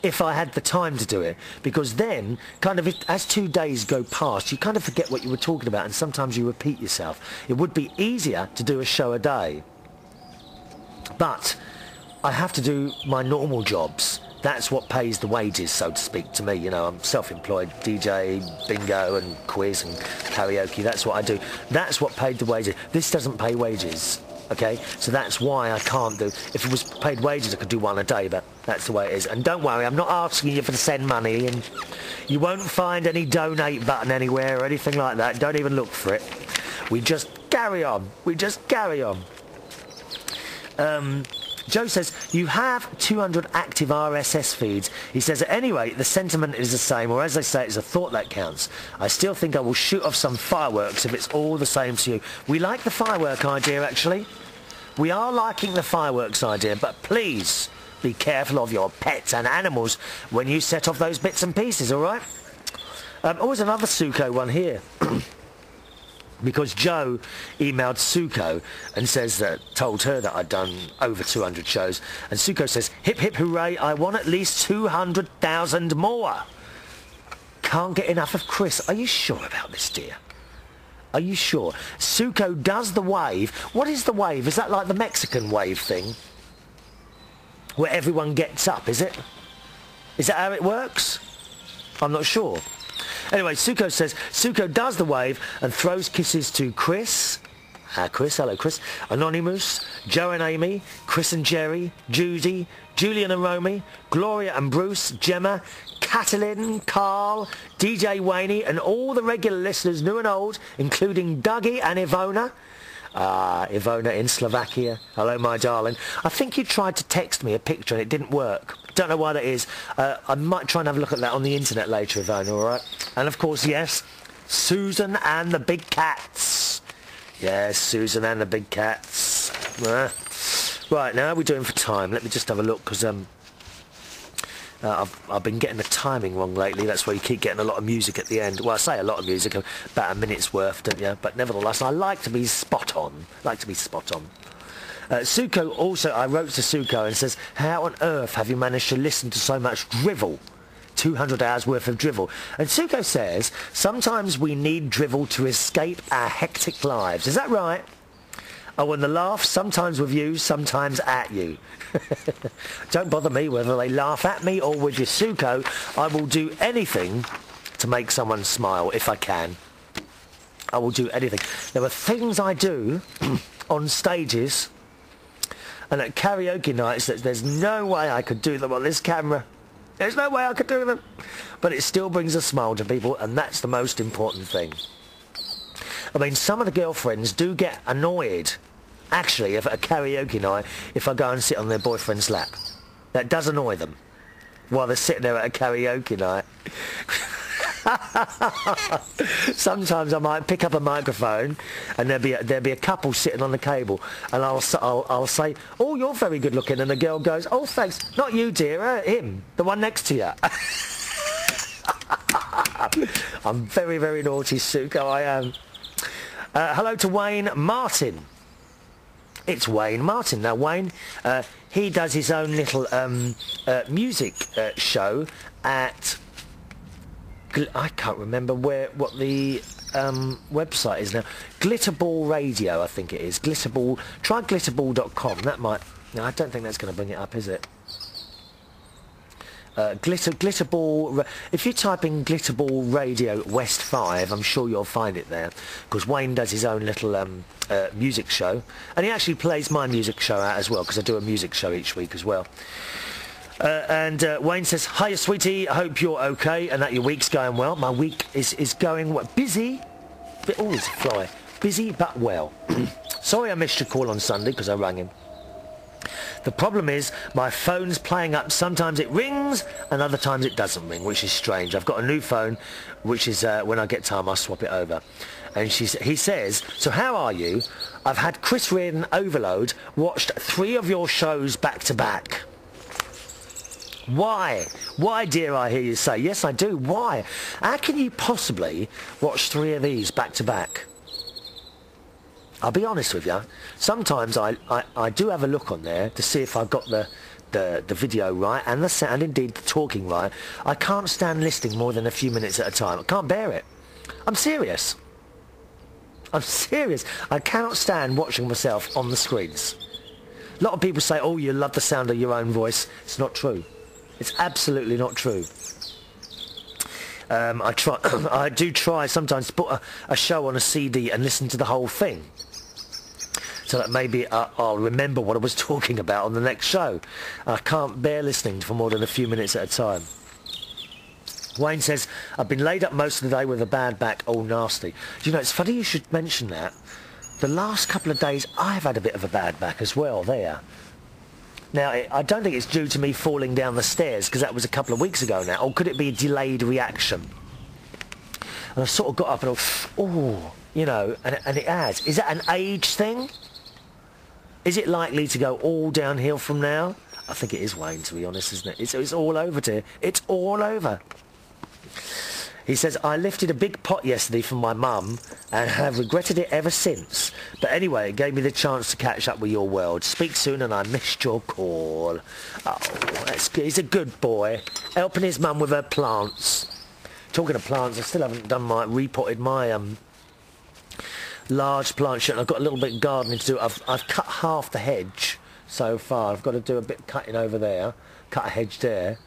if I had the time to do it, because then, kind of, as 2 days go past, you kind of forget what you were talking about, and sometimes you repeat yourself. It would be easier to do a show a day. But I have to do my normal jobs. That's what pays the wages, so to speak, to me. You know, I'm self-employed, DJ, bingo and quiz and karaoke. That's what I do. That's what paid the wages. This doesn't pay wages, okay? So that's why I can't do... If it was paid wages, I could do one a day, but that's the way it is. And don't worry, I'm not asking you for to send money, and you won't find any donate button anywhere or anything like that. Don't even look for it. We just carry on. We just carry on. Joe says, you have 200 active RSS feeds. He says, anyway, the sentiment is the same, or as they say, it's a thought that counts. I still think I will shoot off some fireworks if it's all the same to you. We like the firework idea, actually. We are liking the fireworks idea, but please be careful of your pets and animals when you set off those bits and pieces, all right? Always another Suko one here. Because Joe emailed Suko and says that, told her that I'd done over 200 shows. And Suko says, hip hip hooray, I want at least 200,000 more. Can't get enough of Chris. Are you sure about this, dear? Are you sure? Suko does the wave. What is the wave? Is that like the Mexican wave thing? Where everyone gets up, is it? Is that how it works? I'm not sure. Anyway, Suko says, Suko does the wave and throws kisses to Chris. Chris, hello Chris. Anonymous, Joe and Amy, Chris and Jerry, Judy, Julian and Romy, Gloria and Bruce, Gemma, Catalin, Carl, DJ Wayne, and all the regular listeners, new and old, including Dougie and Ivona. Ivona in Slovakia. Hello, my darling. I think you tried to text me a picture and it didn't work. Don't know why that is. I might try and have a look at that on the internet later, Ivona, all right? And, of course, yes, Susan and the Big Cats. Yes, Susan and the Big Cats. Right, now how are we doing for time? Let me just have a look, because I've been getting the timing wrong lately. That's why you keep getting a lot of music at the end. Well, I say a lot of music, about a minute's worth, don't you? But nevertheless, I like to be spot on. Suko also, I wrote to Suko and says, how on earth have you managed to listen to so much drivel? 200 hours worth of drivel. And Suko says, sometimes we need drivel to escape our hectic lives. Is that right? Oh, and the laugh, sometimes with you, sometimes at you. Don't bother me whether they laugh at me or with you, Suko. I will do anything to make someone smile if I can. I will do anything. There are things I do on stages and at karaoke nights that there's no way I could do them on this camera. There's no way I could do them. But it still brings a smile to people, and that's the most important thing. I mean, some of the girlfriends do get annoyed, actually, if at a karaoke night, if I go and sit on their boyfriend's lap. That does annoy them while they're sitting there at a karaoke night. Sometimes I might pick up a microphone and there'll be a couple sitting on the cable, and I'll say, oh, you're very good looking, and the girl goes, oh, thanks. Not you, dear, him, the one next to you. I'm very, very naughty, Suko, I am. Hello to Wayne Martin. It's Wayne Martin. Now, Wayne, he does his own little music show at... I can't remember what the website is now. Glitterball Radio, I think it is. Glitterball. Try glitterball.com. That might... No, I don't think that's going to bring it up, is it? Glitterball... If you type in Glitterball Radio West 5, I'm sure you'll find it there. Because Wayne does his own little music show. And he actually plays my music show out as well, because I do a music show each week as well. And Wayne says, hiya, sweetie, I hope you're okay and that your week's going well. My week is going busy. Oh, it's a fly. Busy but well. Sorry I missed your call on Sunday because I rang him. The problem is my phone's playing up. Sometimes it rings and other times it doesn't ring, which is strange. I've got a new phone, which is when I get time I'll swap it over. And he says, so how are you? I've had Chris Reardon Overload, watched 3 of your shows back to back. Why? Why, dear, I hear you say? Yes, I do. Why? How can you possibly watch 3 of these back to back? I'll be honest with you. Sometimes I do have a look on there to see if I've got the video right and the sound, indeed the talking right. I can't stand listening more than a few minutes at a time. I can't bear it. I'm serious. I'm serious. I cannot stand watching myself on the screens. A lot of people say, oh, you love the sound of your own voice. It's not true. It's absolutely not true. I do try sometimes to put a show on a CD and listen to the whole thing, so that maybe I'll remember what I was talking about on the next show. I can't bear listening for more than a few minutes at a time. Wayne says, I've been laid up most of the day with a bad back, all nasty. Do you know, it's funny you should mention that. The last couple of days I've had a bit of a bad back as well there. Now, I don't think it's due to me falling down the stairs, because that was a couple of weeks ago now. Or could it be a delayed reaction? And I sort of got up and I went, oh, you know, and it has. Is that an age thing? Is it likely to go all downhill from now? I think it is, Wayne, to be honest, isn't it? It's all over, dear. It's all over. He says, I lifted a big pot yesterday from my mum and have regretted it ever since. But anyway, it gave me the chance to catch up with your world. Speak soon, and I missed your call. Oh, that's good. He's a good boy. Helping his mum with her plants. Talking of plants, I still haven't done repotted my large plant shit. I've got a little bit of gardening to do. I've cut half the hedge so far. I've got to do a bit of cutting over there. Cut a hedge there.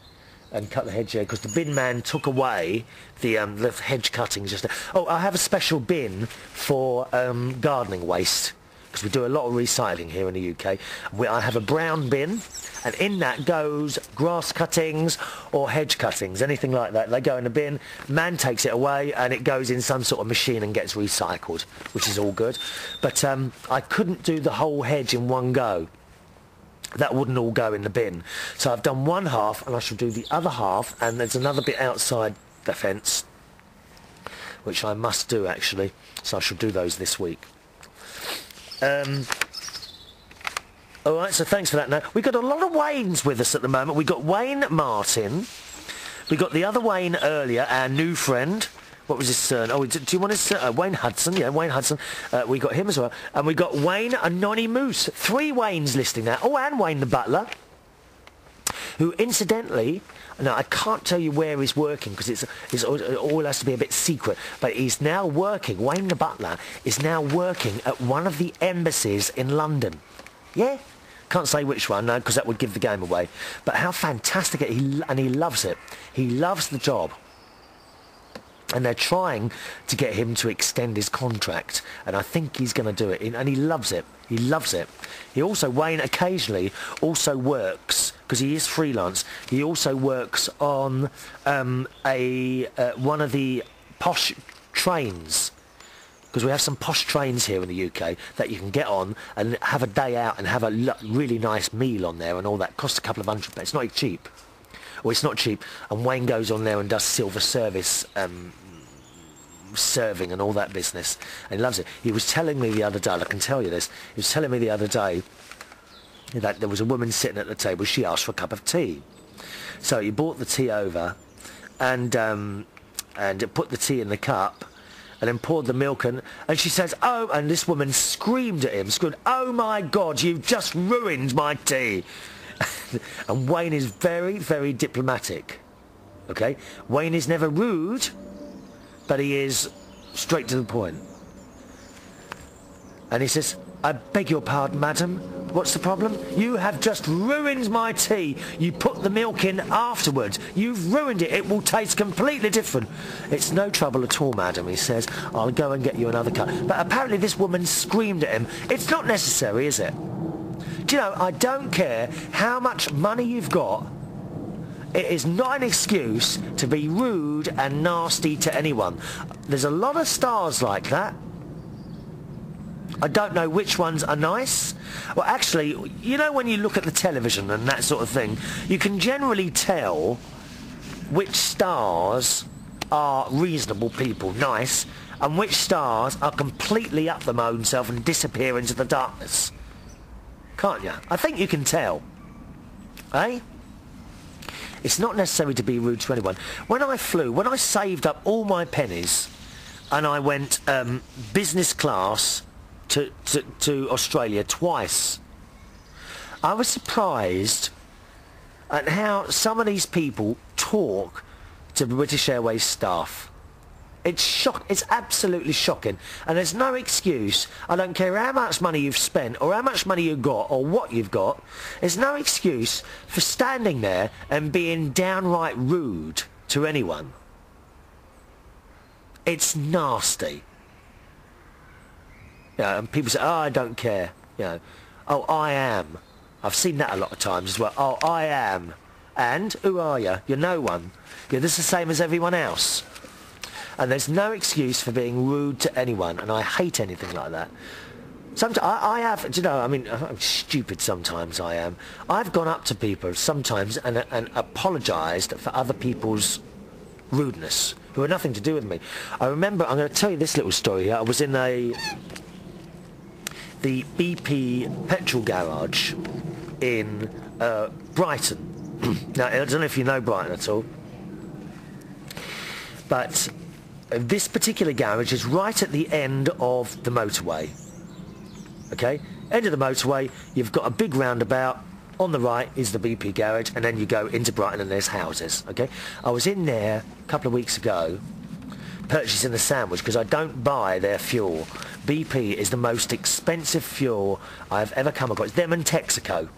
And cut the hedge there, because the bin man took away the hedge cuttings. Oh, I have a special bin for gardening waste, because we do a lot of recycling here in the UK. I have a brown bin, and in that goes grass cuttings or hedge cuttings, anything like that. They go in the bin, man takes it away, and it goes in some sort of machine and gets recycled, which is all good. But I couldn't do the whole hedge in one go. That wouldn't all go in the bin. So I've done one half, and I shall do the other half, and there's another bit outside the fence, which I must do, actually. So I shall do those this week. Alright, so thanks for that. Now, we've got a lot of Waynes with us at the moment. We've got Wayne Martin. We got the other Wayne earlier, our new friend. What was his surname? Oh, do you want his Wayne Hudson? Yeah, Wayne Hudson. We got him as well. And we got Wayne Anonymous. 3 Waynes listing now. Oh, and Wayne the butler, who incidentally, now I can't tell you where he's working, because it all has to be a bit secret, but he's now working, Wayne the butler is now working at one of the embassies in London. Yeah? Can't say which one, no, because that would give the game away. But how fantastic and he loves it. He loves the job. And they're trying to get him to extend his contract, and I think he's going to do it, and he loves it. He loves it. He also, Wayne occasionally also works, because he is freelance, he also works on one of the Posh trains, because we have some Posh trains here in the UK that you can get on and have a day out and have a really nice meal on there and all that. Costs a couple of £100. It's not cheap. Well, it's not cheap, and Wayne goes on there and does silver service serving and all that business, and he loves it. He was telling me the other day, I can tell you this, he was telling me the other day that there was a woman sitting at the table. She asked for a cup of tea, so he brought the tea over and put the tea in the cup and then poured the milk in, and she says, oh, and this woman screamed at him, oh my God, you've just ruined my tea. And Wayne is very, very diplomatic. Okay? Wayne is never rude, but he is straight to the point. And he says, I beg your pardon, madam. What's the problem? You have just ruined my tea. You put the milk in afterwards. You've ruined it. It will taste completely different. It's no trouble at all, madam, he says. I'll go and get you another cup. But apparently this woman screamed at him. It's not necessary, is it? Do you know, I don't care how much money you've got. It is not an excuse to be rude and nasty to anyone. There's a lot of stars like that. I don't know which ones are nice. Well, actually, you know, when you look at the television and that sort of thing, you can generally tell which stars are reasonable people, nice, and which stars are completely up their own self and disappear into the darkness. Can't you? I think you can tell. Eh? It's not necessary to be rude to anyone. When I saved up all my pennies and I went business class to Australia twice, I was surprised at how some of these people talk to British Airways staff. It's absolutely shocking, and there's no excuse. I don't care how much money you've spent or how much money you've got or what you've got. There's no excuse for standing there and being downright rude to anyone. It's nasty. You know, and people say, oh, I don't care. You know, oh, I am. I've seen that a lot of times as well. Oh, I am. And who are you? You're no one. You're just the same as everyone else. And there's no excuse for being rude to anyone, and I hate anything like that. Sometimes I have, do you know, I mean, I'm stupid sometimes I am. I've gone up to people sometimes and apologised for other people's rudeness, who had nothing to do with me. I remember, I'm going to tell you this little story here. I was in the BP petrol garage in Brighton. Now, I don't know if you know Brighton at all, but this particular garage is right at the end of the motorway. Okay, end of the motorway, you've got a big roundabout. On the right is the BP garage, and then you go into Brighton and there's houses. Okay, I was in there a couple of weeks ago purchasing a sandwich because I don't buy their fuel. BP is the most expensive fuel I've ever come across. Them and Texaco.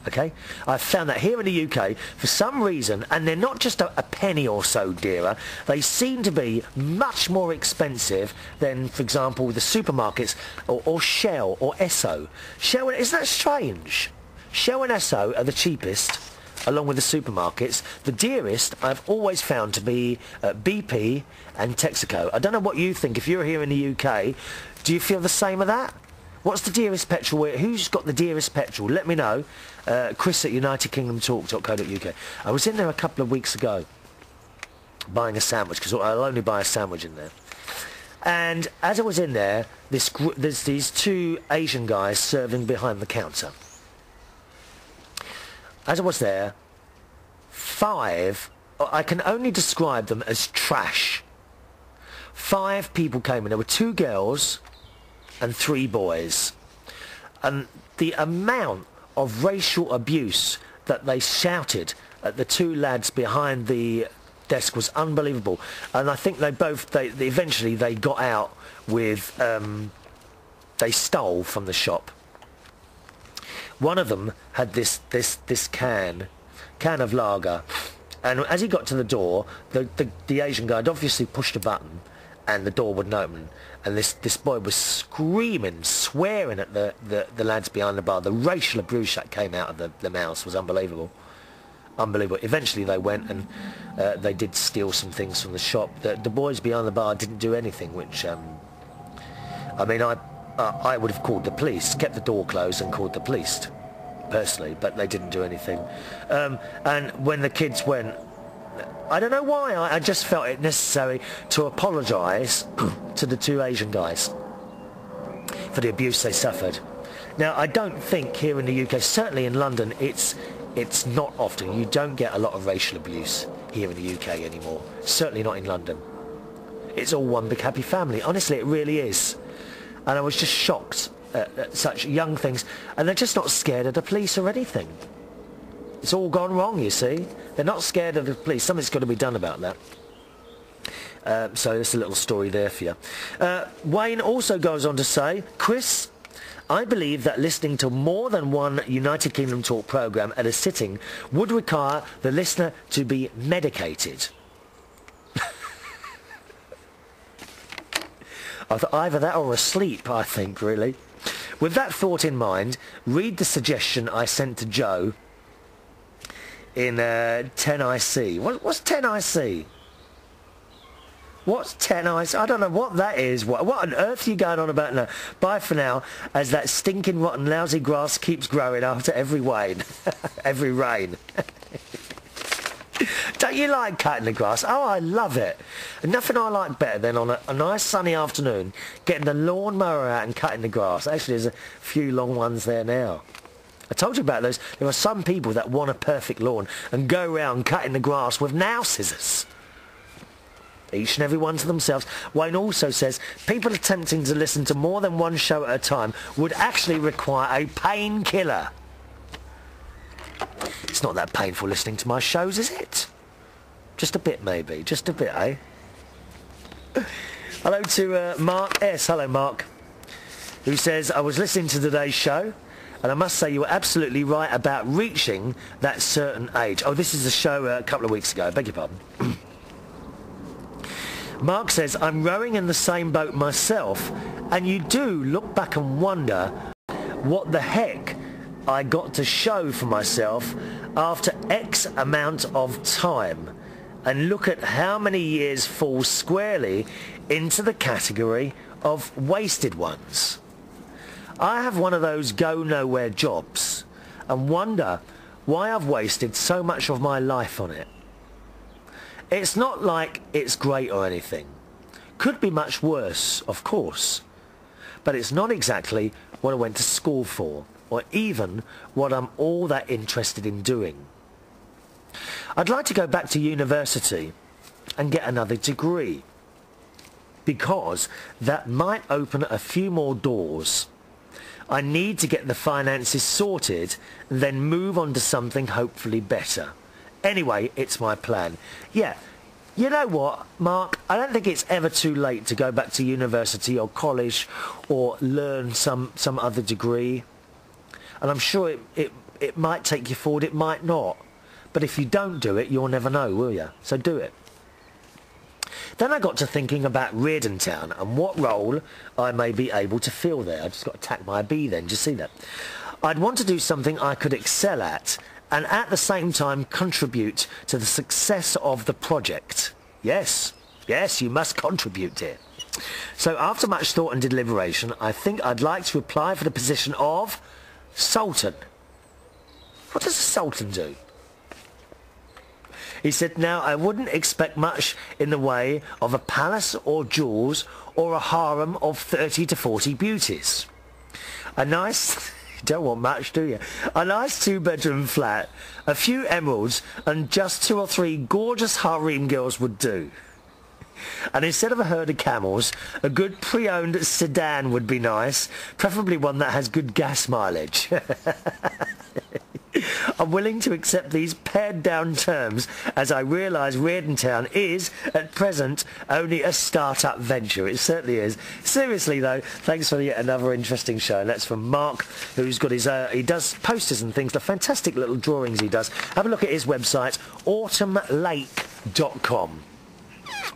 Okay, I've found that here in the UK for some reason, and they're not just a penny or so dearer, they seem to be much more expensive than, for example, the supermarkets or Shell or Esso. Shell, isn't that strange? Shell and Esso are the cheapest, along with the supermarkets. The dearest I've always found to be BP and Texaco. I don't know what you think. If you're here in the UK, do you feel the same of that? What's the dearest petrol? Who's got the dearest petrol? Let me know. Chris at UnitedKingdomTalk.co.uk. I was in there a couple of weeks ago buying a sandwich, because I'll only buy a sandwich in there. And as I was in there, there's these two Asian guys serving behind the counter. As I was there, I can only describe them as trash. 5 people came in. There were 2 girls and 3 boys, and the amount of racial abuse that they shouted at the 2 lads behind the desk was unbelievable. And I think they eventually they got out with they stole from the shop. One of them had this can of lager, and as he got to the door, the Asian guy had obviously pushed a button and the door wouldn't open, and this boy was screaming, swearing at the lads behind the bar. The racial abuse that came out of the mouths was unbelievable. Unbelievable. Eventually they went and they did steal some things from the shop. The boys behind the bar didn't do anything, which I mean, I would have called the police, kept the door closed and called the police personally, but they didn't do anything. And when the kids went, I don't know why, I just felt it necessary to apologise to the 2 Asian guys for the abuse they suffered. Now, I don't think here in the UK, certainly in London, it's not often. You don't get a lot of racial abuse here in the UK anymore. Certainly not in London. It's all one big happy family. Honestly, it really is. And I was just shocked at such young things. And they're just not scared of the police or anything. It's all gone wrong, you see. They're not scared of the police. Something's got to be done about that. So there's a little story there for you. Wayne also goes on to say, Chris, I believe that listening to more than one United Kingdom Talk programme at a sitting would require the listener to be medicated. Either that or asleep, I think, really. With that thought in mind, read the suggestion I sent to Joe in 10IC. What's 10IC? What's 10IC? I don't know what that is. What on earth are you going on about now? Bye for now, as that stinking, rotten, lousy grass keeps growing after every rain. Every rain. Don't you like cutting the grass? Oh, I love it. And nothing I like better than on a nice sunny afternoon, getting the lawnmower out and cutting the grass. Actually, there's a few long ones there now. I told you about those. There are some people that want a perfect lawn and go around cutting the grass with nail scissors. Each and every one to themselves. Wayne also says people attempting to listen to more than one show at a time would actually require a painkiller. It's not that painful listening to my shows, is it? Just a bit, maybe. Just a bit, eh? Hello to Mark S. Hello, Mark. Who says, I was listening to today's show, and I must say you were absolutely right about reaching that certain age. Oh, this is a show a couple of weeks ago. I beg your pardon. Mark says, I'm rowing in the same boat myself, and you do look back and wonder what the heck I got to show for myself after X amount of time, and look at how many years fall squarely into the category of wasted ones. I have one of those go-nowhere jobs and wonder why I've wasted so much of my life on it. It's not like it's great or anything. Could be much worse, of course. But it's not exactly what I went to school for, or even what I'm all that interested in doing. I'd like to go back to university and get another degree, because that might open a few more doors. I need to get the finances sorted and then move on to something hopefully better. Anyway, it's my plan. Yeah, you know what, Mark? I don't think it's ever too late to go back to university or college or learn some other degree. And I'm sure it might take you forward, it might not. But if you don't do it, you'll never know, will you? So do it. Then I got to thinking about Reardon town and what role I may be able to fill there. I just got to tack my B then, just see that. I'd want to do something I could excel at and at the same time contribute to the success of the project. Yes, yes, you must contribute here. So after much thought and deliberation, I think I'd like to apply for the position of Sultan. What does a Sultan do? He said, now, I wouldn't expect much in the way of a palace or jewels or a harem of 30 to 40 beauties. A nice, you don't want much, do you? A nice 2-bedroom flat, a few emeralds, and just 2 or 3 gorgeous harem girls would do. And instead of a herd of camels, a good pre-owned sedan would be nice, preferably one that has good gas mileage. I'm willing to accept these pared-down terms as I realise Reardon Town is, at present, only a start-up venture. It certainly is. Seriously, though, thanks for yet another interesting show. And that's from Mark, who's got his... he does posters and things, the fantastic little drawings he does. Have a look at his website, autumnlake.com.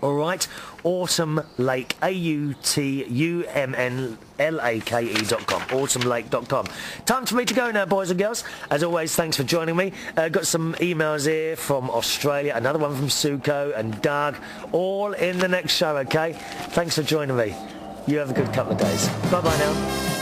All right, Autumn Lake, AUTUMNLAKE.com, autumnlake.com. Time for me to go now, boys and girls. As always, thanks for joining me. Got some emails here from Australia, another one from Suko and Doug, all in the next show, okay? Thanks for joining me. You have a good couple of days. Bye-bye now.